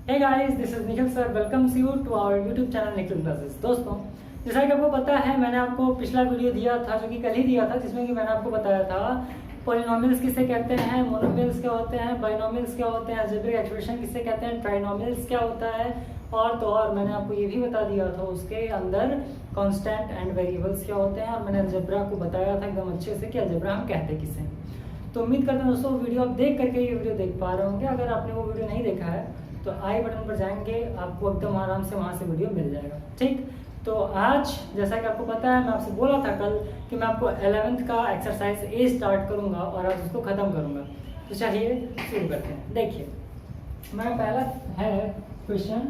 Hey guys, this is Nikhil sir, welcomes you to our YouTube channel Nikhil classes. दोस्तों, जैसा कि आपको पता है, मैंने आपको पिछला वीडियो दिया था जो कि कल ही दिया था, जिसमें कि मैंने आपको बताया था पॉलिनोमियल्स किसे कहते हैं, मोनोमियल्स क्या होते हैं, बाइनोमियल्स क्या होते हैं, अलजेब्रिक एक्सप्रेशन किसे कहते हैं, ट्राइनोमियल्स क्या होता है, और तो और मैंने आपको ये भी बता दिया था उसके अंदर कांस्टेंट एंड वेरिएबल्स क्या होते हैं, और मैंने अलजेब्रा को बताया था एकदम अच्छे से कि अलजेब्रा हम कहते किसे हैं। तो उम्मीद करते हैं दोस्तों वीडियो आप देख करके ये वीडियो देख पा रहे होंगे। अगर आपने वो वीडियो नहीं देखा है तो आई बटन पर जाएंगे, आपको एकदम आराम से वहाँ से वीडियो मिल जाएगा। ठीक, तो आज जैसा कि आपको पता है, मैं आपसे बोला था कल कि मैं आपको 11th का एक्सरसाइज ए स्टार्ट करूँगा और आज उसको ख़त्म करूँगा। तो चलिए शुरू करते हैं। देखिए, मेरा पहला है क्वेश्चन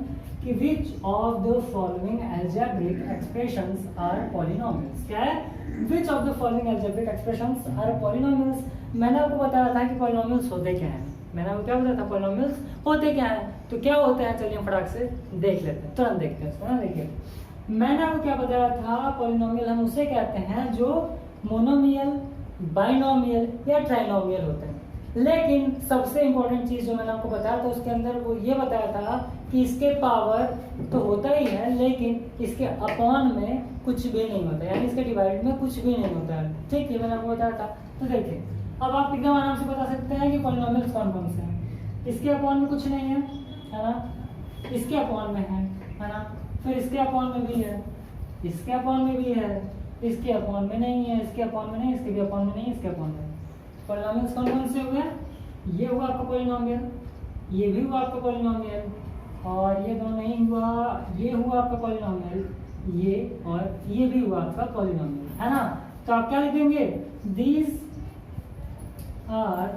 कि which of the following algebraic expressions are polynomials. क्या है? Which of the following algebraic expressions are polynomials. मैंने आपको बताया था कि पॉलिनोमियल्स होते क्या हैं। मैंने आपको क्या बताया था, पॉलिनोमियल्स होते क्या हैं। तो क्या होते हैं, चलिए हम फटाक से देख लेते हैं, तुरंत देखते हैं इसको ना। देखिए, मैंने आपको क्या बताया था, पॉलिनोमियल हम उसे कहते हैं जो मोनोमियल, बाइनोमियल या ट्राइनोमियल होते हैं। लेकिन सबसे इंपॉर्टेंट चीज जो मैंने आपको बताया था उसके अंदर वो ये बताया था कि इसके पावर तो होता ही है, लेकिन इसके अपॉन में कुछ भी नहीं होता, यानी इसके डिवाइड में कुछ भी नहीं होता है। ठीक है, मैंने आपको बताया था। तो देखिए, अब आप एकदम आराम से बता सकते हैं कि पॉलिनोमियल्स कौन कौन से हैं। इसके अपॉन में कुछ नहीं है ना, इसके अपॉन में है ना, फिर इसके अपॉन में भी है, इसके अपॉन में भी है, इसके अपॉन में नहीं है, इसके अपॉन में नहीं, इसके भी अपॉन में नहीं, इसके अपॉन में। पॉलिनोमियल्स कौन कौन से हुए? ये हुआ आपका पॉलिनोमियल, ये भी हुआ आपका पॉलिनोमियल, और ये दोनों नहीं हुआ, ये हुआ आपका पॉलिनोमियल, ये और ये भी हुआ आपका पॉलिनोमियल, है ना। तो आप क्या लिखेंगे? These are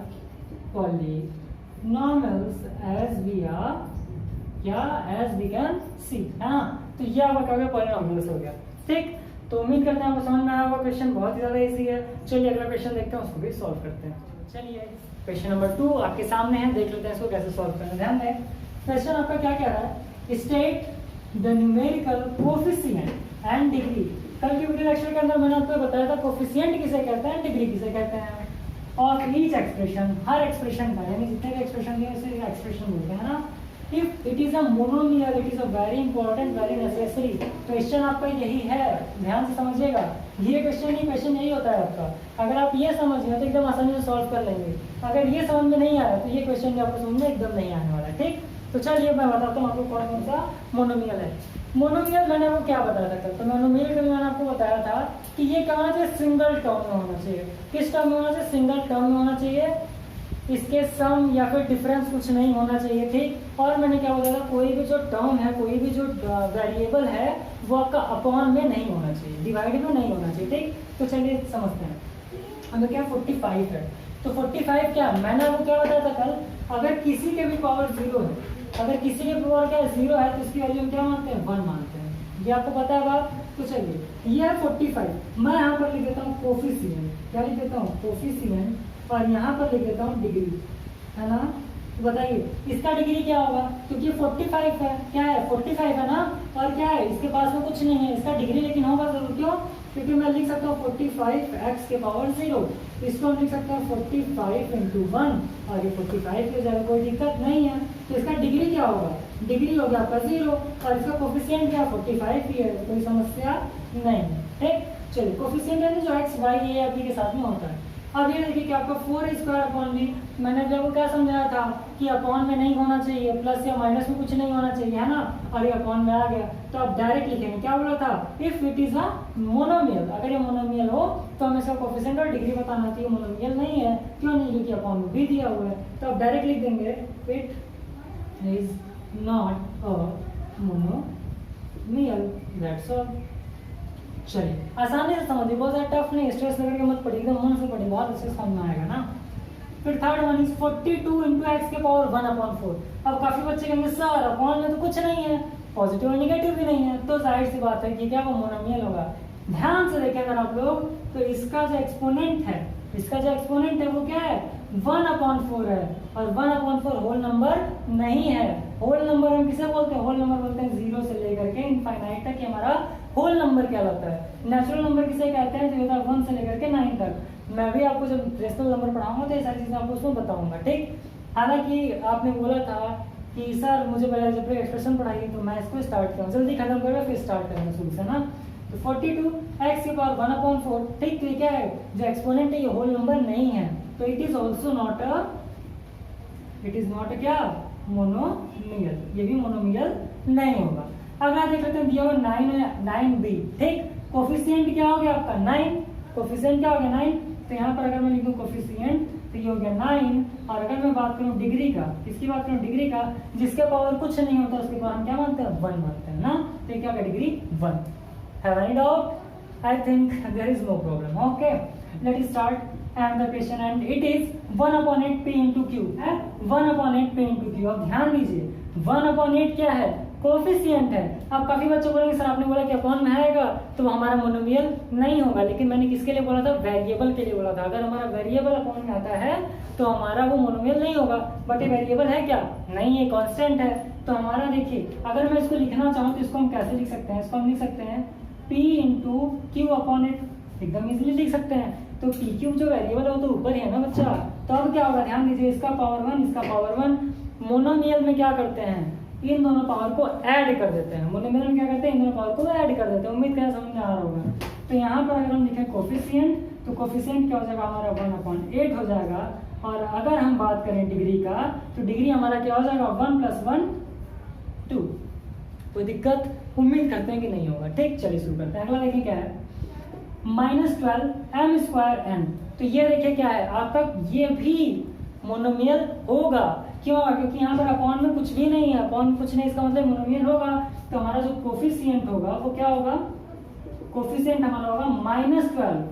polynomials as we are, क्या एज वी कैन सी, है ना। तो ये आपका क्या हो गया, पॉलिनोमियल्स हो गया। ठीक, तो उम्मीद करते हैं आपको समझ में आया होगा। क्वेश्चन बहुत ही ज्यादा इजी है। चलिए अगला क्वेश्चन देखते हैं, उसको भी सॉल्व करते हैं। चलिए क्वेश्चन नंबर 2 आपके सामने है, देख लेते हैं इसको कैसे सॉल्व करना है। ध्यान दें, क्वेश्चन आपका क्या कह रहा है, state the numerical coefficient and degree. कल की वीडियो लेक्चर के अंदर मैंने आपको बताया था कोफिशिएंट किसे कहते हैं, डिग्री किसे कहते हैं, और ईच एक्सप्रेशन, हर एक्सप्रेशन का, यानी जितने भी एक्सप्रेशन दिए उसे एक्सप्रेशन बोलते हैं ना। If it is a monomial, it is a very important, very necessary। Question आपका यही है, ध्यान से समझिएगा। ये क्वेश्चन यही होता है आपका। अगर आप ये समझ गए तो एकदम आसानी से सॉल्व कर लेंगे। अगर ये समझ में नहीं आया तो ये क्वेश्चन भी आपको समझ में एकदम नहीं आने वाला है। ठीक, तो चलिए मैं बताता हूँ आपको कौन कौन सा मोनोमियल है। मोनोमियल मैंने आपको क्या बताया था कल, तो मोनोमियल का मैंने आपको बताया था कि ये कहाँ से सिंगल टर्म में होना चाहिए। किस टर्म में होना चाहिए? सिंगल टर्म में होना चाहिए। इसके सम या फिर डिफरेंस कुछ नहीं होना चाहिए। ठीक, और मैंने क्या बताया था, कोई भी जो टर्म है, कोई भी जो वेरिएबल है वो आपका अपॉन में नहीं होना चाहिए, डिवाइड में नहीं होना चाहिए। ठीक, तो चलिए समझते हैं। हमें क्या 45 है, तो 45 क्या, मैंने आपको क्या बताया था कल, अगर किसी के भी पावर 0 है, अगर किसी के पावर क्या 0 है तो उसकी वैल्यू हम क्या मानते हैं, 1 मानते हैं। ये आपको पता है बात। तो चलिए, ये है 45। मैं यहाँ पर लिख देता हूँ कोफिशिएंट, क्या लिख देता हूँ, कोफिशिएंट, और यहाँ पर लिख देता हूँ डिग्री, है ना। तो बताइए इसका डिग्री क्या होगा, क्योंकि 45 है, क्या है 45 है ना, और क्या है इसके पास में कुछ नहीं है, इसका डिग्री लेकिन होगा जरूर। क्यों? क्योंकि मैं लिख सकता हूँ 45 x के पावर 0, इसको हम लिख सकते हैं 45 इंटू 1, और ये 45 हो जाएगा, कोई दिक्कत नहीं है। तो इसका डिग्री क्या होगा, डिग्री हो गया आपका 0, और इसका कोफिशिएंट क्या 45 ही है, कोई समस्या नहीं है। ठीक, चलिए कोफिशिएंट यानी जो x y ये आपके के साथ में होता है। अब ये देखिए कि आपका 4² अपॉन भी, मैंने जब क्या समझाया था कि अपॉन में नहीं होना चाहिए, प्लस या माइनस में कुछ नहीं होना चाहिए, है ना, और ये अपॉन में आ गया। तो आप डायरेक्ट लिखेंगे, क्या बोला था, if it is a monomial, अगर ये मोनोमियल हो तो हमें इसका कोफिशिएंट और डिग्री बताना चाहिए। मोनोमियल नहीं है, क्यों नहीं, क्योंकि अपॉन में भी दिया हुआ है। तो आप डायरेक्ट लिख देंगे it is not a monomial, that's all. चलिए आसानी से समझिए, बहुत ज़्यादा टफ नहीं, स्ट्रेस लेकर के मत पढ़िए, एकदम मन से पढ़िए, बहुत अच्छे से समझ में आएगा ना। फिर third one is 42 into x के पावर 1/4। अब काफी बच्चे कहेंगे सर अपॉन में तो कुछ नहीं है, पॉजिटिव और निगेटिव भी नहीं है, तो जाहिर सी बात है कि क्या वो मोनोमियल होगा। ध्यान से देखें अगर आप लोग, तो इसका जो एक्सपोनेंट है, इसका जो एक्सपोनेंट है वो क्या है, 1/4 है, और 1/4 होल नंबर नहीं है। होल नंबर हम किसे बोलते हैं, होल नंबर बोलते हैं 0 से लेकर के इनफाइनाइट तक, हमारा होल नंबर कहलाता है। नेचुरल नंबर किसे कहते हैं, जो 1 से लेकर के 9 तक। मैं भी आपको जब रेशनल नंबर पढ़ाऊंगा तो ये सारी चीजें आपको उसमें बताऊंगा। ठीक, हालांकि आपने बोला था कि सर मुझे पहले अलजेब्रिक एक्सप्रेशन पढ़ाइए, तो मैं इसको स्टार्ट करूँ, जल्दी खत्म करेगा फिर स्टार्ट करेंगे शुरू से ना। तो 42 x की पावर 1/4, ठीक। तो ये क्या है, जो एक्सपोनेंट है ये होल नंबर नहीं है, तो it is also not a क्या मोनोमियल, ये भी मोनोमियल नहीं होगा। अगला देख लेते हैं, दिया हुआ 9b, ठीक। कोफिशिएंट क्या हो गया आपका 9, कोफिशिएंट क्या हो गया 9। तो यहाँ पर अगर मैं लिखूं कोफिशिएंट तो ये हो गया 9, और अगर मैं बात करूं डिग्री का, किसकी बात करूं डिग्री का, जिसके पावर कुछ नहीं होता उसके पावर हम क्या मानते हैं 1 मानते हैं ना। तो ये क्या होगा degree 1। Have any doubt? I think there is no problem. Okay, let us start and the question, and it is 1/8 p into q है, 1/8 p into q। अब ध्यान दीजिए 1/8 क्या है, कोफिशिएंट है। अब काफी बच्चों बोलेंगे सर आपने बोला कि अपॉन में आएगा तो वो हमारा मोनोमियल नहीं होगा, लेकिन मैंने किसके लिए बोला था, वेरिएबल के लिए बोला था। अगर हमारा वेरिएबल अपॉन में आता है तो हमारा वो मोनोमियल नहीं होगा, बट ये वेरिएबल है क्या, नहीं है, कांस्टेंट है। तो हमारा देखिए अगर मैं इसको लिखना चाहूँ तो इसको हम कैसे लिख सकते हैं, इसको हम लिख सकते हैं p into q upon eight, एकदम इजीली लिख सकते हैं। तो पी क्यू जो वेरिएबल है वो तो ऊपर ही है ना बच्चा। तो अब क्या होगा, ध्यान दीजिए, इसका पावर 1 इसका पावर 1, मोनोमियल में क्या करते हैं, इन दोनों पावर को ऐड कर देते हैं। मोनोमियल में क्या करते हैं, इन दोनों पावर को ऐड कर देते हैं। उम्मीद करें समझ में आ रहा होगा। तो यहाँ पर अगर हम लिखें कोफिशिएंट, तो कोफिशिएंट क्या हो जाएगा हमारा 1/8 हो जाएगा। और अगर हम बात करें डिग्री का, तो डिग्री हमारा क्या हो जाएगा 1 + 1 2। कोई दिक्कत उम्मीद करते हैं कि नहीं होगा, ठीक। चलिए शुरू करते हैं। अगला देखिए क्या है, -12 m²n। तो ये देखिए क्या है आपका, ये भी मोनोमियल होगा। क्यों, क्योंकि यहाँ पर अपॉन में कुछ भी नहीं है, अपॉन में कुछ नहीं, इसका मतलब मोनोमियल होगा। तो हमारा जो कोफिशिएंट होगा वो क्या होगा, कोफिशिएंट हमारा होगा -12,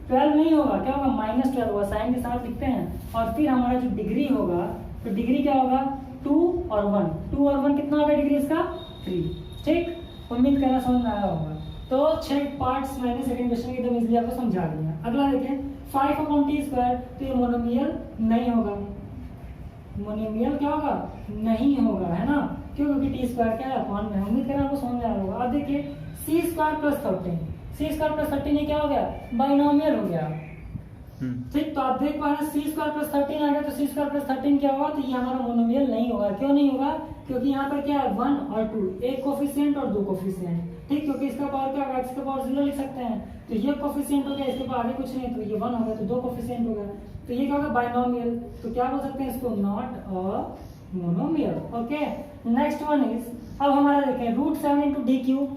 12 नहीं होगा, क्या होगा -12 होगा, साइन के साथ लिखते हैं। और फिर हमारा जो डिग्री होगा, तो डिग्री क्या होगा 2 और 1, 2 और 1 कितना होगा डिग्री इसका 3, ठीक। उम्मीद करना समझ में आया होगा। तो 6 पार्ट्स मैंने सेकंड क्वेश्चन के एकदम इजीली आपको समझा दिया। अगला देखें 5/t², तो ये मोनोमियल नहीं होगा, मोनोमियल क्या होगा नहीं होगा, है ना। क्यों, क्योंकि t² क्या है अपॉन में। उम्मीद करें आपको समझ में आया होगा। अब देखिए c² + 13, c² + 13 ये क्या हो गया, बाइनोमियल हो गया, ठीक। तो आप देख पा रहे हैं c² + 13 आ गया, तो c² + 13 क्या होगा, तो ये हमारा मोनोमियल नहीं होगा। क्यों नहीं होगा, क्योंकि यहाँ पर क्या है 1 और 2, एक कोफिशिएंट और 2 कोफिशिएंट, ठीक। क्योंकि इसका पावर क्या होगा, x का पावर 0 लिख सकते हैं। तो ये कोफिशिएंट हो गया, इसके पावर आगे कुछ नहीं, तो ये 1 हो गया, तो 2 कोफिशिएंट हो गया। तो ये क्या होगा बाइनोमियल। तो क्या बोल सकते हैं इसको, not a monomial. Okay, next one is, अब हमारा देखें √7 × dq।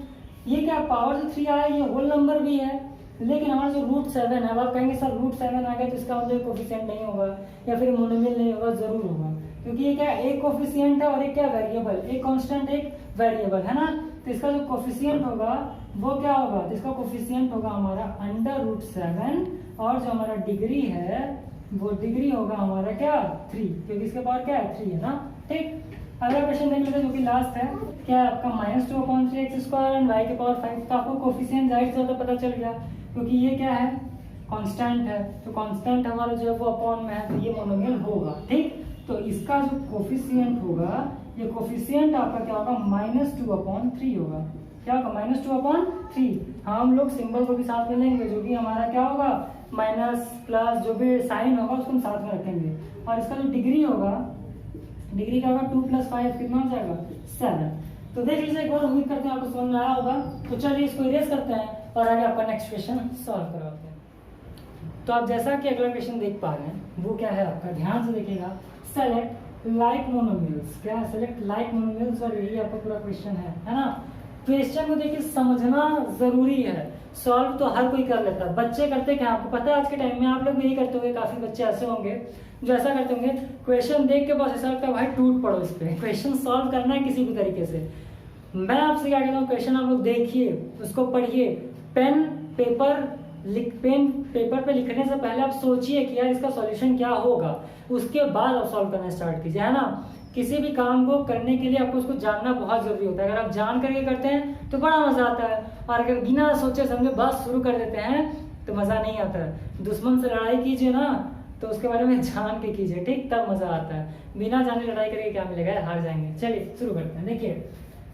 ये क्या पावर जो 3 आया ये होल नंबर भी है, लेकिन हमारा जो √7 है, अब आप कहेंगे सर √7 आ गया तो इसका मतलब कोफिशिएंट नहीं होगा या फिर मोनोमियल नहीं होगा, जरूर होगा। क्योंकि ये क्या एक कोफिशिएंट है और एक क्या वेरिएबल, एक कांस्टेंट एक वेरिएबल, है ना। तो इसका जो कोफिशिएंट होगा वो क्या होगा, तो इसका कोफिशिएंट होगा हमारा √7, और जो हमारा डिग्री है वो डिग्री होगा हमारा क्या 3, क्योंकि इसके पावर क्या है 3 है ना, ठीक। अगला क्वेश्चन देख लेते हैं जो कि लास्ट है, क्या है आपका -2/3x² एंड y के पावर 5। तो आपको कोफिशिएंट जाहिर से पता चल गया, क्योंकि ये क्या है कांस्टेंट है। तो कांस्टेंट हमारा जो है वो अपॉन में है, तो ये मोनोमियल होगा, ठीक। तो इसका जो कोफिशिएंट होगा, ये कोफिशिएंट आपका क्या होगा -2/3 होगा। क्या होगा -2/3। हाँ, हम लोग सिंबल को भी साथ में लेंगे, जो भी हमारा क्या होगा माइनस प्लस जो भी साइन होगा उसको हम साथ में रखेंगे। और इसका जो डिग्री होगा, डिग्री क्या होगा 2 + 5 कितना हो जाएगा 7। तो देख लीजिए एक बार, उम्मीद करते हैं आपको समझ में आया होगा। तो चलिए इसको इरेज करते हैं और आगे आपका नेक्स्ट क्वेश्चन सॉल्व करवाते हैं। तो आप जैसा कि अगला क्वेश्चन देख पा रहे हैं वो क्या है आपका, ध्यान से देखिएगा, सेलेक्ट लाइक मोनोमियल्स। क्या है, सेलेक्ट लाइक मोनोमियल्स, और यही आपका पूरा क्वेश्चन है ना। क्वेश्चन को देखिए समझना जरूरी है, सॉल्व तो हर कोई कर लेता है। बच्चे करते क्या, आपको पता है आज के टाइम में आप लोग भी यही करते होंगे, काफी बच्चे ऐसे होंगे जो ऐसा करते होंगे, क्वेश्चन देख के बस ऐसा लगता है भाई टूट पड़ो इस पे, क्वेश्चन सॉल्व करना है किसी भी तरीके से। मैं आपसे क्या कहता हूँ, क्वेश्चन आप लोग देखिए, उसको पढ़िए, पेन पेपर पे लिखने से पहले आप सोचिए कि यार इसका सॉल्यूशन क्या होगा, उसके बाद आप सॉल्व करना स्टार्ट कीजिए, है ना। किसी भी काम को करने के लिए आपको उसको जानना बहुत जरूरी होता है। अगर आप जान करके करते हैं तो बड़ा मजा आता है, और अगर बिना सोचे समझे बस शुरू कर देते हैं तो मजा नहीं आता है। दुश्मन से लड़ाई कीजिए ना तो उसके बारे में जान के कीजिए, ठीक, तब मजा आता है। बिना जाने लड़ाई करके क्या मिलेगा, हार जाएंगे। चलिए शुरू करते हैं। देखिए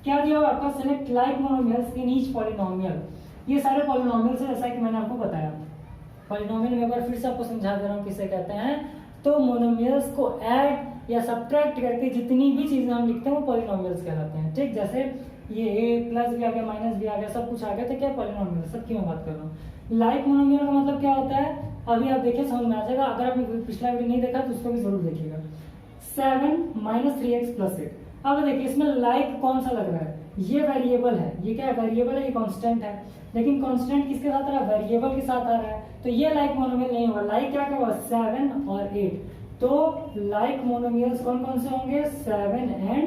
क्या दिया हुआ आपका, select like monomials in each polynomial. ये सारे पॉलिनोमियल्स है, जैसा कि मैंने आपको बताया। पॉलिनोमियल में एक बार फिर से आपको समझा दे रहा हूँ किसे कहते हैं। तो मोनोमियल्स को ऐड या सब्ट्रैक्ट करके जितनी भी चीज़ें हम लिखते हैं वो पॉलिनोमियल्स कहलाते हैं। ठीक, जैसे ये ए प्लस भी आ गया, माइनस भी आ गया, सब कुछ आ गया, तो क्या पॉलिनोमियल, सबकी मैं बात कर रहा हूँ। लाइक मोनोमियल का मतलब क्या होता है, अभी आप देखिए समझ में आ जाएगा। अगर आपने पिछला वीडियो नहीं देखा तो उसको भी जरूर देखिएगा। 7 - 3x + 8। अब देखिए इसमें लाइक कौन सा लग रहा है, ये वेरिएबल है, ये क्या है, वेरिएबल है, ये कांस्टेंट है, लेकिन कांस्टेंट किसके साथ आ रहा है, वेरिएबल के साथ आ रहा है, तो ये लाइक मोनोमियल नहीं होगा। लाइक क्या होगा, 7 और 8, तो लाइक मोनोमियल्स कौन कौन से होंगे, 7 और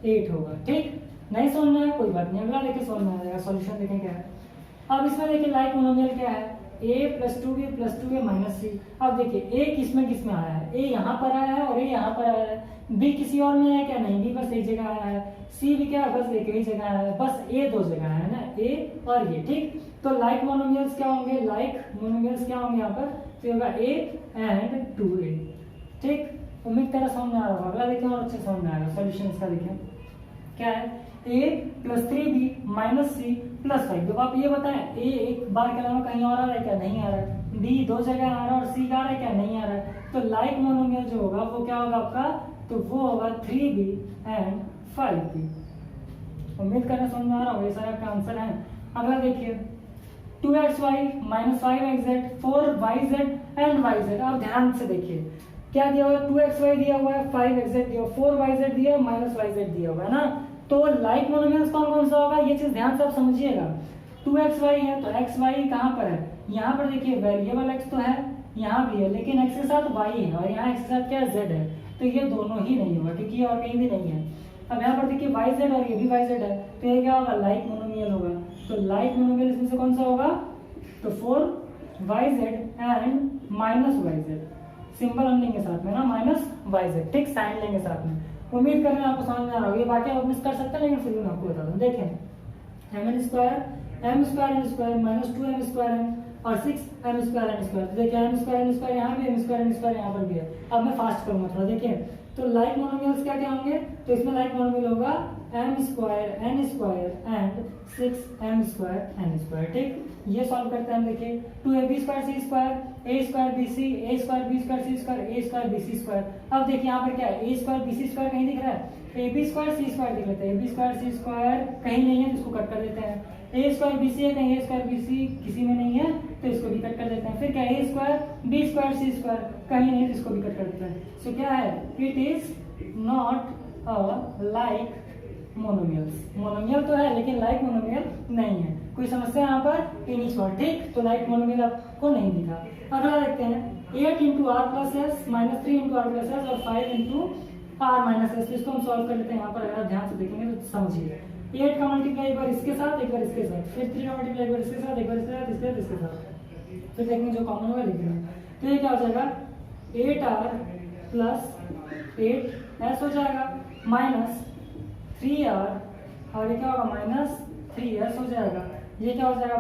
8 होगा। ठीक, नहीं समझना है कोई बात नहीं, अगला देखिए समझ में आ जाएगा। सॉल्यूशन देखें क्या है। अब इसमें देखिए लाइक मोनोमियल क्या है, a + 2b + 2a - c। अब देखिए a किसमें आया है, a यहाँ पर आया है और a यहाँ पर आया है। b किसी और में है क्या, नहीं, b बस एक जगह आया है। c भी क्या, बस एक ही जगह आया है, बस a दो जगह है ना, a और ये। ठीक, तो लाइक मोनोमियल्स क्या होंगे, लाइक मोनोमियल्स क्या होंगे यहाँ पर, तो होगा a and 2a। ठीक, उम्मीद करा समझ में आ रहा होगा। अगला देखिए और अच्छे समझ में आएगा। सॉल्यूशन इसका देखिए क्या है, a + 3b - c + 5। देखो आप ये बताएं, a एक बार के अलावा कहीं और आ रहा है क्या, नहीं आ रहा है। b दो जगह आ रहा है और c का आ रहा है क्या, नहीं आ रहा है। तो लाइक मोनोमियल जो होगा वो क्या होगा आपका, तो वो होगा 3b and 5b। उम्मीद करना समझ में आ रहा होगा, ये सारा आपका आंसर है। अगला देखिए 2xy - 5xz 4yz and yz। अब ध्यान से देखिए क्या दिया हुआ है, 2xy दिया हुआ है, 5xz दिया हुआ, 4yz दिया है, -yz दिया हुआ है ना। तो लाइक मोनोमियल्स कौन कौन सा होगा, ये चीज ध्यान से आप समझिएगा। 2xy है तो xy कहाँ पर है, यहाँ पर देखिए वेरिएबल x तो है, यहाँ भी है, लेकिन x के साथ y है और यहाँ x के साथ क्या है, z है, तो ये दोनों ही नहीं होगा क्योंकि ये और कहीं भी नहीं है। अब यहाँ पर देखिए yz और ये भी yz है, तो ये क्या होगा, लाइक मोनोमियल होगा। तो लाइक मोनोमियल इसमें से कौन सा होगा, तो 4yz and -yz, सिंबल हम लेंगे साथ में ना, -yz। ठीक, साइन लेंगे साथ में। उम्मीद कर रहे हैं आपको समझ में आ रहा होगा। ये बाकी आप मिस कर सकते हैं, लेकिन फिर भी मैं आपको बता दूं। देखें mn² m² n² -2m² n और 6m² n²। देखिए m² n² यहाँ भी, m² n² यहाँ पर भी है। अब मैं फास्ट करूंगा थोड़ा, देखिए तो लाइक मोनोमियल्स क्या क्या होंगे, तो इसमें लाइक मोनोमियल होगा m² n² and 6m² n²। ठीक, ये सॉल्व करते हैं हम। देखिए 2ab² c² a² bc a² b² c² a² bc²। अब देखिए यहाँ पर क्या है, a² bc² कहीं दिख रहा है, ab² c² दिख लेते हैं, ab² c² कहीं नहीं है तो इसको कट कर देते हैं। a² bc है कहीं, a² bc किसी में नहीं है तो इसको भी कट कर देते हैं। फिर क्या है, a² b² c² कहीं नहीं तो इसको भी कट कर देते हैं। सो क्या है, it is not a like monomials. Monomial तो है लेकिन लाइक मोनोमियल नहीं है। कोई समस्या यहाँ पर इन इच वर्ड। ठीक, तो लाइक मोनोमियल आपको नहीं दिखा। अगला देखते हैं 8 × r + s - 3 × r + s और 5 × r - s। इसको हम सॉल्व कर लेते हैं। यहाँ पर अगर ध्यान से देखेंगे तो समझिए, 8 का मल्टीप्लाई एक बार इसके साथ, एक बार इसके साथ, फिर 3 का मल्टीप्लाई एक बार इसके साथ, एक बार इसके साथ, इसके साथ, इसके साथ, फिर देखेंगे जो कॉमन होगा लिखेंगे। तो ये क्या हो जाएगा, 8r + 8s हो जाएगा -3r और ये क्या होगा, -3s हो जाएगा। ये क्या हो जाएगा,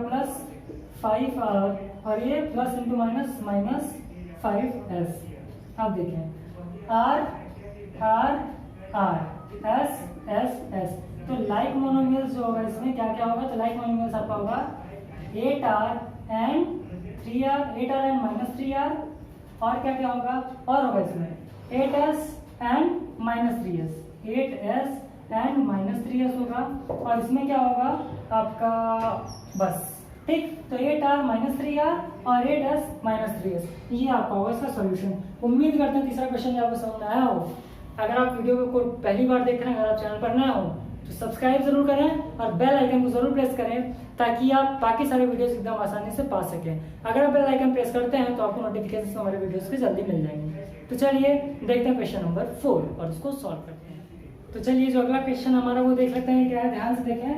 +5r और ये प्लस इंटू माइनस -5s। अब देखें r r r s s s। तो लाइक मोनोमियल्स जो होगा इसमें क्या क्या होगा, तो लाइक मोनोमियल्स आपका होगा 8r and 3r, 8r and -3r और क्या क्या होगा, और होगा इसमें 8s and -3s, 8s and -3s होगा। और इसमें क्या होगा आपका, बस ठीक, तो 8r -3r और 8s -3s, ये आपका होगा इसका सॉल्यूशन। उम्मीद करते हैं तीसरा क्वेश्चन आपको समझ में आया हो। अगर आप वीडियो को पहली बार देख रहे हैं, अगर आप चैनल पर नए हो तो सब्सक्राइब जरूर करें और बेल आइकन को जरूर प्रेस करें ताकि आप बाकी सारे वीडियोस एकदम आसानी से पा सकें। अगर आप बेल आइकन प्रेस करते हैं तो आपको नोटिफिकेशन हमारे वीडियोस के जल्दी मिल जाएंगे। तो चलिए देखते हैं क्वेश्चन नंबर 4 और उसको सॉल्व करते हैं। तो चलिए जो अगला क्वेश्चन हमारा वो देख लेते हैं क्या है, ध्यान से देखें।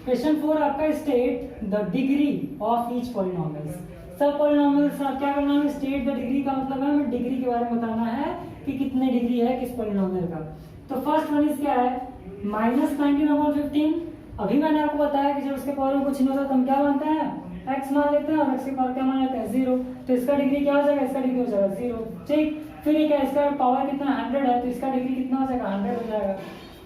क्वेश्चन 4 आपका, state the degree of each polynomials. सब पॉलिनोमियल्स आप क्या करना है, स्टेट द डिग्री का मतलब है हमें डिग्री के बारे में बताना है कि कितने डिग्री है किस पॉलिनोमियल का। तो फर्स्ट वन इज क्या है, -19/15। अभी मैंने आपको बताया कि जब उसके पावर में कुछ नहीं होता तो हम क्या मानते हैं, x मान लेते हैं और x के पावर क्या मान लेते हैं, 0। तो इसका डिग्री क्या हो जाएगा, इसका डिग्री हो जाएगा 0। ठीक, फिर ये क्या, इसका पावर कितना 100 है तो इसका डिग्री कितना हो जाएगा, 100 हो जाएगा।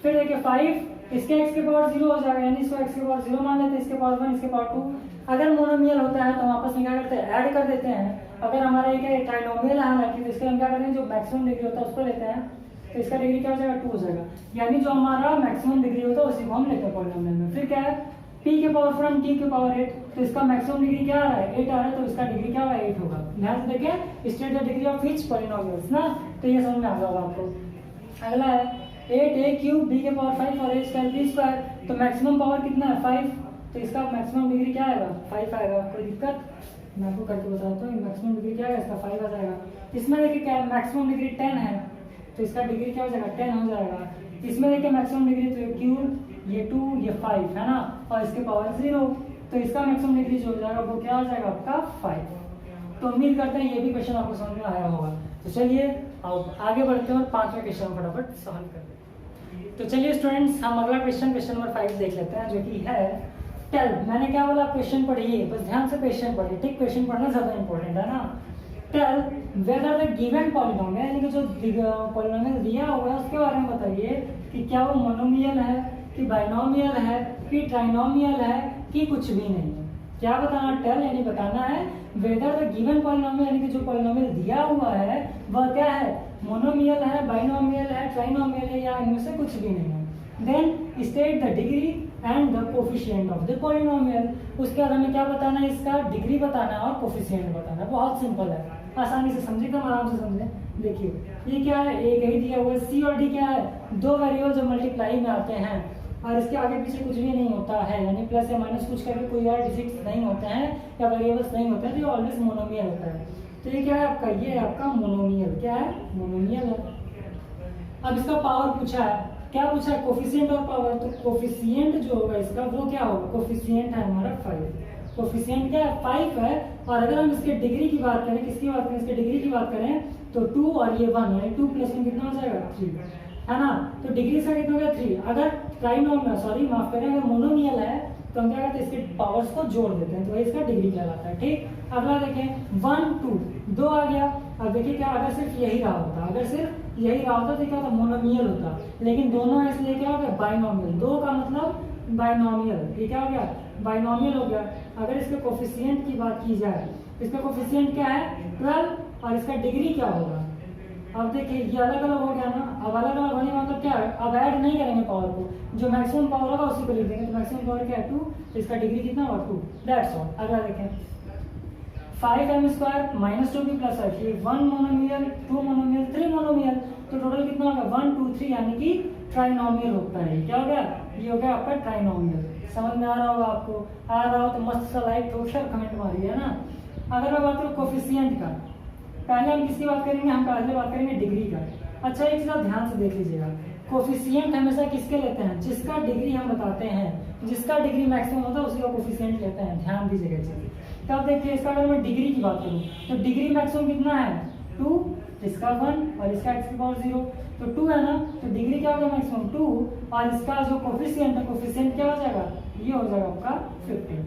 फिर देखिए 5, इसके x के पावर 0 हो जाएगा, यानी इसको x के पावर 0 मान लेते हैं, इसके पावर 1, इसके पावर 2। अगर मोनोमियल होता है तो हम आपस में क्या करते हैं, ऐड कर देते हैं। अगर हमारा ये ट्राइनोमियल है हालांकि तो इसके हम क्या करते हैं, जो मैक्सिमम डिग्री होता है उसको लेते हैं। तो इसका डिग्री क्या हो जाएगा 2 हो जाएगा, यानी जो हमारा मैक्सिमम डिग्री होता है उसी को हम लेते हैं पॉलिनोमियल में। फिर क्या है p के पावर फ्रॉम t के पावर 8, तो इसका मैक्सिमम डिग्री क्या आ रहा है 8 आ रहा है, तो इसका डिग्री क्या होगा 8 होगा। ध्यान से देखें state the degree of which polynomials ना, तो ये समझ में आ गया होगा आपको। अगला है 8a क्यूब b के पावर 5 और a स्क्वायर b स्क्वायर, तो मैक्सिमम पावर कितना है 5, तो इसका मैक्सिमम डिग्री क्या आएगा 5 आएगा। कोई दिक्कत, मैं आपको करके बताता हूँ मैक्सिमम डिग्री क्या है इसका 5 आ जाएगा। इसमें देखिए क्या है मैक्सिमम डिग्री 10 है, तो इसका डिग्री क्या हो जाएगा 10 हो जाएगा। इसमें देखिए मैक्सिमम डिग्री तो ये क्यूब ये 2 ये 5 है ना, और इसके पावर 0, तो इसका मैक्सिमम डिग्री जो हो जाएगा वो क्या हो जाएगा आपका 5। तो उम्मीद करते हैं ये भी क्वेश्चन आपको समझ में आया होगा। तो चलिए अब आगे बढ़ते हैं और 5वां क्वेश्चन फटाफट सॉल्व करते हैं। तो चलिए स्टूडेंट्स हम अगला क्वेश्चन नंबर 5 देख लेते हैं, जो कि है टेल। मैंने क्या बोला क्वेश्चन पढ़िए, बस ध्यान से क्वेश्चन पढ़िए, ठीक, क्वेश्चन पढ़ना ज्यादा इंपॉर्टेंट है ना। Tell whether the given polynomial, यानी कि जो पॉलिनोमियल दिया हुआ है उसके बारे में बताइए कि क्या वो मोनोमियल है कि बाइनोमियल है कि ट्राइनोमियल है कि कुछ भी नहीं है। क्या बताना टेल, यानी बताना है वेदर द गिवन पॉलिनोमियल, यानी कि जो पॉलिनोमियल दिया हुआ है वह क्या है मोनोमियल है, बाइनोमियल है, ट्राइनोमियल है या इनमें से कुछ भी नहीं है। Then state the degree and the coefficient of the polynomial, उसके बाद हमें क्या बताना है इसका डिग्री बताना है और कोफिशिएंट बताना है। बहुत सिंपल है, आसानी से समझे, एकदम आराम से समझे। देखिए ये क्या है एक ही दिया हुआ है, सी और डी क्या है दो वेरिएबल जो मल्टीप्लाई में आते हैं और इसके आगे पीछे कुछ भी नहीं होता है, यानी प्लस या माइनस कुछ करके कोई और डिजिट्स नहीं होते हैं या वेरिएबल्स नहीं होते हैं, तो ऑलवेज मोनोमियल होता है। तो ये क्या है आपका, ये है आपका मोनोमियल, क्या है मोनोमियल है। अब इसका पावर पूछा है, क्या पूछा है कोफिशिएंट और पावर, तो कोफिशिएंट जो होगा इसका वो क्या होगा, कोफिशिएंट है हमारा 5, कोफिशिएंट क्या है 5 है। और अगर हम इसके डिग्री की बात करें, किसकी बात करें, इसके डिग्री की बात करें तो 2 और ये 1, यानी 2 + 1 कितना हो जाएगा 3 है ना। तो डिग्री इसका कितना हो गया 3। अगर ट्राइनोमियल सॉरी माफ करें अगर मोनोमियल है तो हम क्या करते हैं इसके पावर्स को जोड़ देते हैं, तो इसका डिग्री कहलाता है। ठीक, अगला देखें 1 2 2 आ गया। अब देखिए क्या अगर सिर्फ यही रहा होता, अगर सिर्फ यही रहा होता तो क्या होता मोनोमियल होता, लेकिन दोनों है इसलिए क्या हो गया बाइनोमियल, 2 का मतलब बाइनोमियल, ये क्या हो गया बाइनोमियल हो गया। अगर इसके कोफिशिएंट की बात की जाए, इसका कोफिशिएंट क्या है 12 और इसका डिग्री क्या होगा। अब देखिए ये अलग अलग हो गया ना, अब अलग अलग होने का मतलब क्या है, अब ऐड नहीं करेंगे पावर को, जो मैक्सिमम पावर होगा उसी को लिख देंगे। तो मैक्सिमम पावर क्या है 2, तो इसका डिग्री कितना होगा 2, दैट्स ऑल। अगला देखें 5m² -2 भी प्लस है, 1 मोनोमियल 2 मोनोमियल 3 मोनोमियल, तो टोटल कितना होगा 1 2 3, यानी कि ट्राइनोमियल होता है। क्या हो गया, ये हो गया आपका ट्राइनोमियल। समझ में आ रहा होगा आपको, आ रहा हो तो मस्त सा लाइक ठोक कर कमेंट मारिए है ना। अगर मैं बात करूँ कोफिशिएंट का, पहले हम किसकी बात करेंगे, हम पहले बात करेंगे डिग्री का। अच्छा एक चीज आप ध्यान से देख लीजिएगा, कोफिशिएंट हमेशा किसके लेते हैं, जिसका डिग्री हम बताते हैं, जिसका डिग्री मैक्सिमम होता है उसी का कोफिशिएंट लेते हैं। ध्यान दीजिएगा चीज। तब देखिए इसका अगर मैं डिग्री की बात करूं तो डिग्री मैक्सिमम कितना है 2, इसका 1 और इसका x की पावर 0, तो 2 है ना, तो डिग्री क्या होगा मैक्सिमम 2 और इसका जो कोफिशिएंट है कोफिशिएंट क्या हो जाएगा, ये हो जाएगा आपका 15।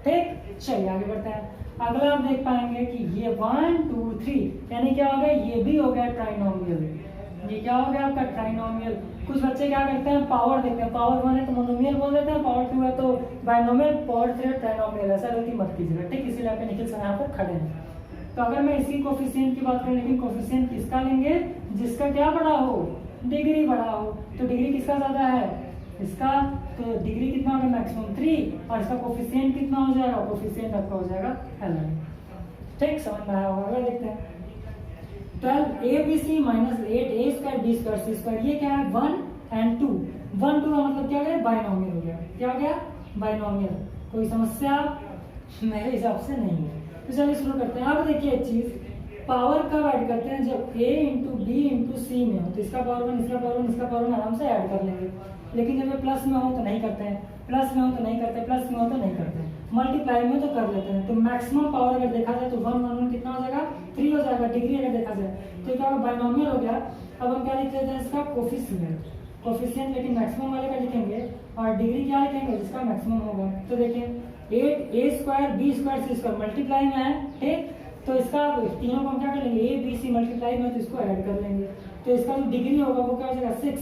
ठीक, चलिए आगे बढ़ते हैं। अगला आप देख पाएंगे कि ये 1 2 3 यानी क्या हो गया, ये भी हो गया ट्राइनोमियल। ये क्या हो गया आपका ट्राइनोमियल। कुछ बच्चे क्या करते हैं पावर देखते हैं, पावर 1 है तो मोनोमियल बोल देते हैं, पावर 2 है तो बाइनोमियल, पावर 3 है ट्राइनोमियल। ऐसा गलती मत कीजिएगा, ठीक, इसीलिए आपके निखिल सर यहाँ पर खड़े हैं। तो अगर मैं इसी कोफिशिएंट की बात करूं, लेकिन कोफिशिएंट किसका लेंगे, जिसका क्या बड़ा हो, डिग्री बड़ा हो। तो डिग्री किसका ज्यादा है, इसका, तो डिग्री कितना होगा मैक्सिमम 3 और इसका कोफिशिएंट कितना हो जाएगा, कोफिशिएंट आपका हो जाएगा 11। ठीक, समझ में आया होगा। अगर देखते हैं 12abc - 8a² b² c², ये क्या है 1 और 2। 1 2 का मतलब क्या हो गया बाइनोमियल हो गया। क्या हो गया बाइनोमियल। कोई समस्या मेरे हिसाब से नहीं है। तो चलिए शुरू करते हैं। अब देखिए एक चीज, पावर कब ऐड करते हैं, जब a × b × c में हो, तो इसका पावर 1 इसका पावर 1 इसका पावर 1 आराम से ऐड कर लेंगे। लेकिन जब ये प्लस में हो तो नहीं करते हैं, प्लस में हो तो नहीं करते, प्लस में हो तो नहीं करते, मल्टीप्लाई में तो कर लेते हैं। तो मैक्सिमम पावर अगर देखा जाए तो 1 1 1 कितना हो जाएगा 3 हो जाएगा। डिग्री अगर देखा जाए तो क्या होगा बाइनोमियल हो गया। अब हम क्या लिख लेते हैं इसका कोफिशिएंट, कोफिशिएंट लेकिन मैक्सिमम वाले का लिखेंगे और डिग्री क्या लिखेंगे जिसका मैक्सिमम होगा। तो देखिए 8a² b² c² मल्टीप्लाई में है, ठीक, तो इसका तीनों को हम क्या कर लेंगे a b c मल्टीप्लाई में, तो इसको ऐड कर लेंगे। तो इसका जो डिग्री होगा वो क्या हो जाएगा 6,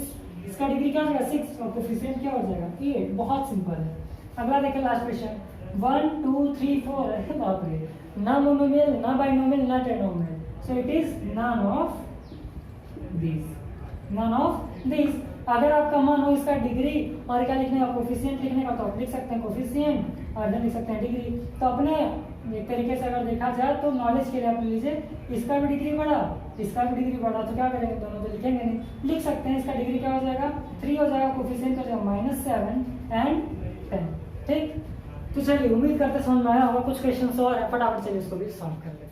इसका डिग्री क्या हो जाएगा 6 और कोफिशिएंट क्या हो जाएगा 8। बहुत सिंपल है। अगला देखिए लास्ट क्वेश्चन 1 2 3 4, अरे बाप रे, ना मोनोमियल ना बाइनोमियल ना trinomial, so it is none of this. None of this. अगर आपका मन हो इसका डिग्री और क्या लिखने का, कोफिशिएंट लिखने का, तो आप लिख सकते हैं कोफिशिएंट और देन लिख सकते हैं डिग्री। तो अपने एक तरीके से अगर देखा जाए तो नॉलेज के लिए आप लीजिए, इसका भी डिग्री बढ़ा, इसका भी डिग्री बढ़ा, तो क्या करेंगे, दोनों तो लिखेंगे नहीं, लिख सकते हैं इसका डिग्री क्या हो जाएगा 3 हो जाएगा, कोफिशिएंट हो जाएगा -7 एंड 10। ठीक, तो चलिए उम्मीद करते समझ में आया होगा। कुछ क्वेश्चन और है, फटाफट चलिए इसको भी सॉल्व कर लेते हैं।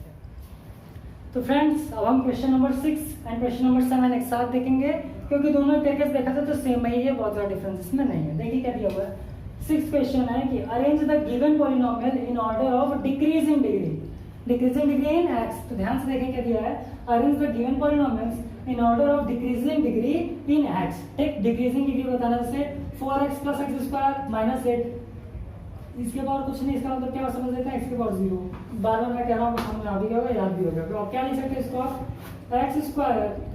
तो फ्रेंड्स अब हम question number 6 and question number 7 एक साथ देखेंगे, क्योंकि दोनों तरीके से देखा जाए तो सेम ही है, बहुत ज़्यादा डिफरेंस इसमें नहीं है। देखिए क्या दिया हुआ है, 6th क्वेश्चन है कि arrange the given polynomial in order of decreasing degree, decreasing degree in x. तो ध्यान से देखें क्या दिया है, arrange the given polynomials in order of decreasing degree in x. ठीक, डिक्रीजिंग डिग्री बताना जैसे 4x + x² - 8, इसके पावर कुछ नहीं, इसका मतलब क्या समझ लेते हैं, x के पावर 0। बार बार मैं कह रहा हूँ, समझ में आ भी गया, याद भी हो गया। तो आप क्या लिख सकते हैं इसको, x²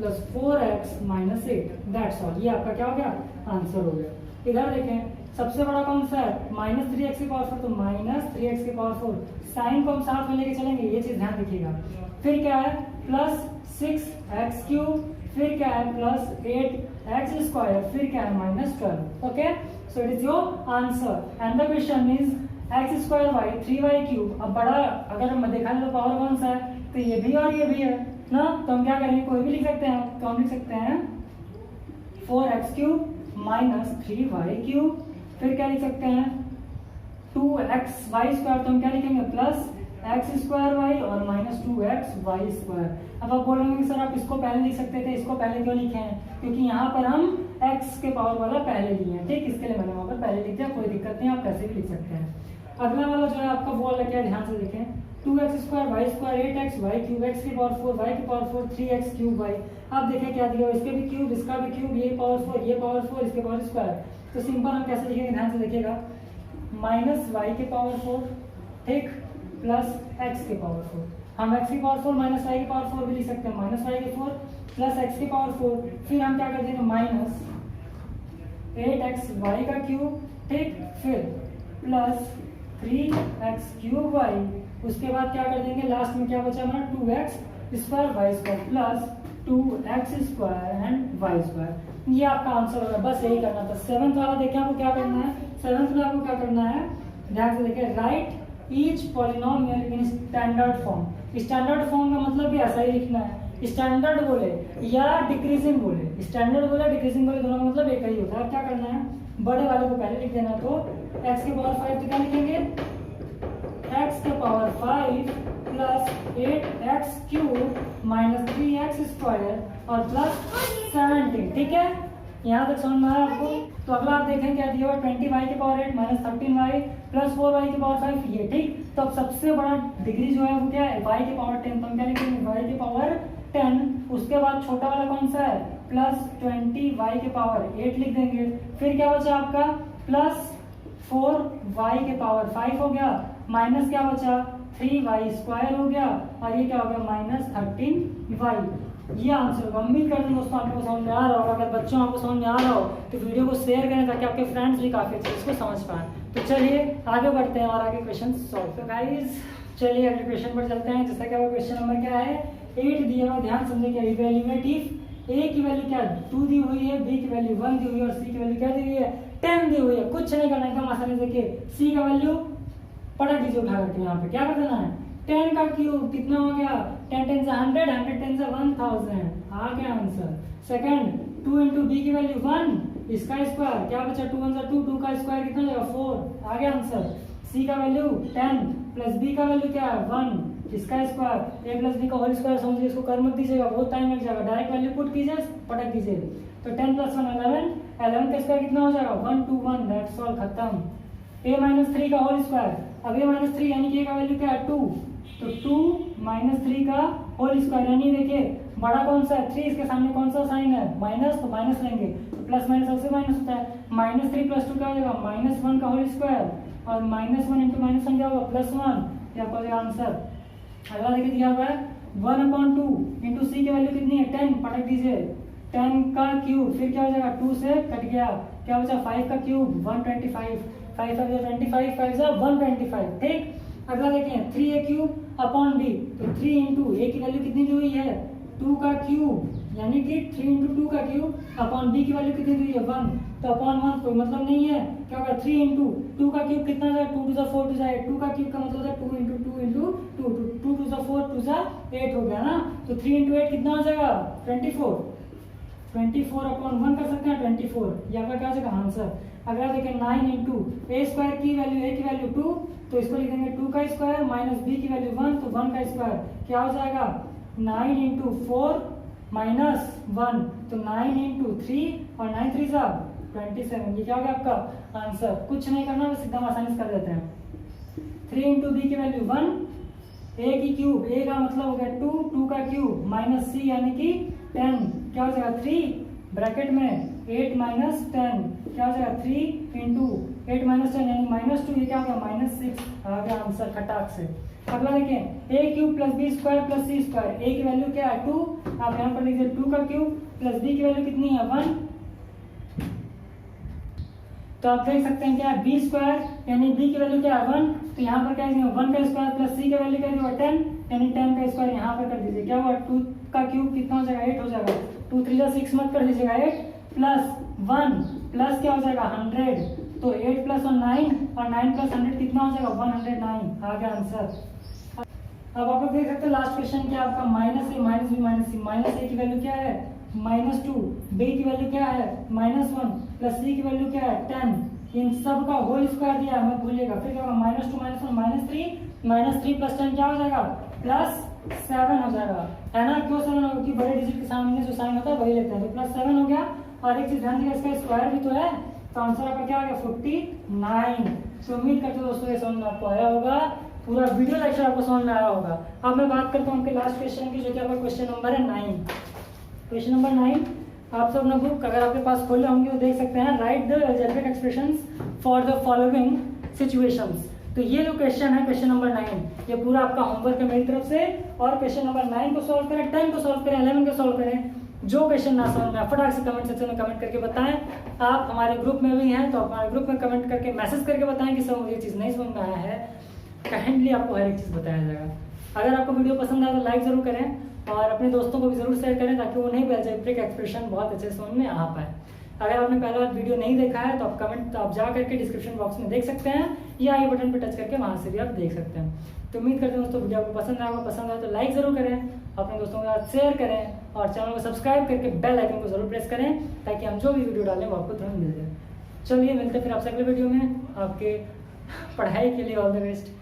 + 4x - 8, दैट्स ऑल। ये आपका क्या हो गया, आंसर हो गया। इधर देखें सबसे बड़ा कौन सा है, -3x की पावर 4, तो -3x की पावर 4। साइन को हम साथ में लेके चलेंगे, ये चीज ध्यान रखिएगा। फिर क्या है +6x³, फिर क्या है +8x², फिर क्या है -12। Okay, so it is your answer and the question is x²y 3y³। अब बड़ा अगर हम देखा जाए तो पावर कौन सा है, तो ये भी और ये भी है ना, तो हम क्या करेंगे, कोई भी लिख सकते हैं। तो हम लिख सकते हैं 4x³ - 3y³, फिर क्या लिख सकते हैं 2xy², तो हम क्या लिखेंगे +x²y और -2xy²। अब आप बोलेंगे कि सर आप इसको पहले लिख सकते थे, इसको पहले क्यों लिखे हैं, क्योंकि यहाँ पर हम x के पावर वाला पहले लिए हैं। ठीक, इसके लिए मैंने वहाँ पर पहले लिख दिया, कोई दिक्कत नहीं, आप ऐसे भी लिख सकते हैं। अगला वाला जो है आपका वो वाला क्या है, ध्यान से देखें 2x² y² 8x y³ x की पावर 4 y की पावर 4 3x³ y। अब देखें क्या दिया, इसके भी क्यूब, इसका भी क्यूब, ये पावर 4, ये पावर 4, इसके पावर स्क्वायर। तो सिंपल हम कैसे लिखेंगे, ध्यान से देखिएगा, -y की पावर 4, ठीक, +x की पावर 4। हम x की पावर 4 -y की पावर 4 भी लिख सकते हैं, -y की 4 +x की पावर 4। फिर हम क्या कर देंगे -8xy का क्यूब, ठीक, फिर +3x³ y। उसके बाद क्या कर देंगे, लास्ट में क्या बचा हमारा 2x² y² +2x² and y²। ये आपका आंसर होगा, बस यही करना था। 7th वाला देखिए आपको क्या करना है, 7th में आपको क्या करना है, ध्यान से देखिए, right each polynomial in standard form. Standard form का मतलब भी ऐसा ही लिखना है, स्टैंडर्ड बोले या डिक्रीजिंग बोले, स्टैंडर्ड बोले डिक्रीजिंग बोले, दोनों का मतलब एक ही होता है। अब क्या करना है, बड़े वाले को पहले लिख देना, तो x की पावर 5 तो क्या लिखेंगे x के पावर 5 +8x³ - 3x² और +17। ठीक है, यहाँ तक समझ में आया आपको। तो अगला आप देखें क्या दिया हुआ, 20y की पावर 8 - 13y + 4y की पावर 5, ये। ठीक, तो अब सबसे बड़ा डिग्री जो है वो क्या है, y की पावर 10, तो हम क्या लिखेंगे y की पावर 10। उसके बाद छोटा वाला कौन सा है, +20y की पावर 8 लिख देंगे। फिर क्या बचा आपका +4y के पावर 5 हो गया, माइनस क्या बचा 3y² हो गया, और ये क्या हो गया -13y। ये आंसर होगा। उम्मीद करते हैं दोस्तों आपको समझ में आ रहा होगा। अगर बच्चों आपको समझ में आ रहा हो तो वीडियो को शेयर करें, ताकि आपके फ्रेंड्स भी काफी अच्छे इसको समझ पाएं। तो चलिए आगे बढ़ते हैं और आगे क्वेश्चन सॉल्व। तो गाइस चलिए अगले क्वेश्चन पर चलते हैं। जैसा कि वो क्वेश्चन नंबर क्या है, 8 दिया हुआ, ध्यान समझिए। इवैल्यूएटिव ए की वैल्यू क्या 2 दी हुई है, बी की वैल्यू 1 दी हुई है और सी की वैल्यू क्या दी हुई है 10 दी हुई है। कुछ नहीं करना, एकदम आसानी से। देखिए सी का वैल्यू पढ़ा दीजिए उठा करके, यहाँ पे क्या कर देना है 10 का क्यूब कितना हो गया 10 10 से 100, 100 10 से 1000, आ गया आंसर। सेकंड 2 इंटू बी की वैल्यू 1, इसका स्क्वायर क्या बचा 2 1 2, 2 का स्क्वायर कितना जाएगा 4, आ गया आंसर। सी का वैल्यू 10 प्लस बी का वैल्यू क्या है 1, इसका स्क्वायर ए प्लस बी का होल स्क्वायर समझिए, इसको कर मत दीजिएगा, बहुत टाइम लग जाएगा। डायरेक्ट वैल्यू पुट कीजिए, पटक दीजिए। तो 10 प्लस 1 11, 11 का स्क्वायर कितना हो जाएगा 1 2 1, दैट्स ऑल, खत्म। a माइनस 3 का होल स्क्वायर, अब a माइनस 3 यानी कि a का वैल्यू क्या है 2, तो 2 माइनस 3 का होल स्क्वायर, यानी देखिए बड़ा कौन सा है 3, इसके सामने कौन सा साइन है माइनस, तो माइनस लेंगे, तो प्लस माइनस सबसे माइनस होता है। -3 + 2 क्या हो जाएगा -1 का होल स्क्वायर, और -1 इंटू -1 क्या होगा +1, ये आपका हो जाएगा आंसर। अगला देखिए दिया हुआ है 1/2 इंटू सी की वैल्यू कितनी है 10, पटक दीजिए 10 का क्यूब, फिर क्या हो जाएगा 2 से कट गया, क्या बचा 5 का क्यूब 125, 5 5 25, 5 125। ठीक, अगला देखें 3a³ अपॉन b, तो 3 इंटू ए की वैल्यू कितनी दी हुई है 2 का क्यूब यानी कि 3 इंटू 2 का क्यूब अपॉन बी की वैल्यू कितनी दी है 1, तो अपॉन 1 कोई मतलब नहीं है, क्या होगा 3 इंटू 2 का क्यूब कितना हो जाएगा 2 टू द 4 टू द 8, 2 का क्यूब का मतलब है 2 इंटू 2 इंटू 2, 2 टू द 4 टू द 8 हो गया ना, तो 3 इंटू 8 कितना हो जाएगा 24, 24 अपॉन 1 कर सकते हैं 24, ये आपका क्या हो जाएगा आंसर। अगर देखें 9 इंटू ए स्क्वायर की वैल्यू, ए की वैल्यू 2, तो इसको लिखेंगे 2 का स्क्वायर माइनस बी की वैल्यू 1, तो 1 का स्क्वायर क्या हो जाएगा 9 इंटू 4 माइनस 1, तो 9 इंटू 3 और 9 3 सा 27, ये क्या हो गया आपका आंसर। कुछ नहीं करना, बस एकदम आसानी से कर देते हैं। 3 इंटू बी की वैल्यू 1, ए की क्यूब, ए का मतलब हो गया 2, 2 का क्यूब माइनस सी यानी कि 10, क्या हो जाएगा 3 ब्रैकेट में 8 माइनस 10, क्या हो जाएगा 3 इंटू 8 माइनस 10 यानी -2, ये क्या हो गया -6 आ गया आंसर खटाक से। अगला देखें A cube plus B square plus C square, A की वैल्यू क्या है 2, आप यहाँ पर लिखिए 2 का क्यूब प्लस बी की वैल्यू कितनी है 1, तो आप देख सकते हैं क्या है बी स्क्वायर यानी बी की वैल्यू क्या है 1, तो यहाँ पर क्या है 1 का स्क्वायर प्लस सी का वैल्यू क्या है 10 यानी 10 का स्क्वायर यहाँ पर कर दीजिए, क्या हुआ 2 का क्यूब कितना हो जाएगा 8 हो जाएगा, 2 3 6 मत कर लीजिएगा 8 प्लस 1 प्लस क्या हो जाएगा 100, तो 8 प्लस 9 और 9 प्लस 100 कितना हो जाएगा 109 आ गया आंसर। अब आप लोग देख सकते हैं लास्ट क्वेश्चन क्या आपका माइनस ए माइनस बी माइनस सी, माइनस ए की वैल्यू क्या है -2, बी की वैल्यू क्या है -1 प्लस सी की वैल्यू क्या है 10, इन सब का होल स्क्वायर दिया है मत भूलिएगा, फिर क्या होगा -2 -1 -3 प्लस 10 क्या हो जाएगा +7 हो जाएगा, है ना। क्यों 7 होगा क्योंकि बड़े डिजिट के सामने जो साइन होता है वही लेते हैं, तो +7 हो गया। और एक चीज ध्यान दीजिएगा इसका स्क्वायर भी तो है, तो आंसर आपका क्या आ गया 49। तो उम्मीद करते हो दोस्तों ये समझ में आपको आया होगा, पूरा वीडियो लेक्चर आपको समझ में आया होगा। अब मैं बात करता हूँ आपके लास्ट क्वेश्चन की, जो कि आपका क्वेश्चन नंबर है 9। क्वेश्चन नंबर 9 आप सब अपना बुक अगर आपके पास खोले होंगे तो देख सकते हैं, right the algebraic expressions for the following situations. तो ये जो क्वेश्चन है क्वेश्चन नंबर 9, ये पूरा आपका होमवर्क है मेरी तरफ से। और क्वेश्चन नंबर 9 को सॉल्व करें, 10 को सॉल्व करें, 11 को सॉल्व करें, जो क्वेश्चन ना समझ में आए फटाक से कमेंट सेक्शन में कमेंट करके बताएं। आप हमारे ग्रुप में भी हैं तो हमारे ग्रुप में कमेंट करके मैसेज करके बताएं कि सर मुझे चीज़ नहीं समझ में आया है, काइंडली आपको हर एक चीज़ बताया जाएगा। अगर आपको वीडियो पसंद आए तो लाइक ज़रूर करें और अपने दोस्तों को भी ज़रूर शेयर करें ताकि उन्हें भी अलजेब्रिक एक्सप्रेशन बहुत अच्छे से समझ में आ पाए। अगर आपने पहला बार वीडियो नहीं देखा है तो आप कमेंट तो आप जा करके डिस्क्रिप्शन बॉक्स में देख सकते हैं या आई बटन पर टच करके वहाँ से भी आप देख सकते हैं। तो उम्मीद करते हैं दोस्तों वीडियो आपको पसंद आए तो लाइक ज़रूर करें, अपने दोस्तों के साथ शेयर करें और चैनल को सब्सक्राइब करके बेल आइकन को जरूर प्रेस करें ताकि हम जो भी वीडियो डालें वो आपको तुरंत मिल जाए। चलिए मिलते हैं फिर आपसे अगले वीडियो में। आपके पढ़ाई के लिए ऑल द बेस्ट।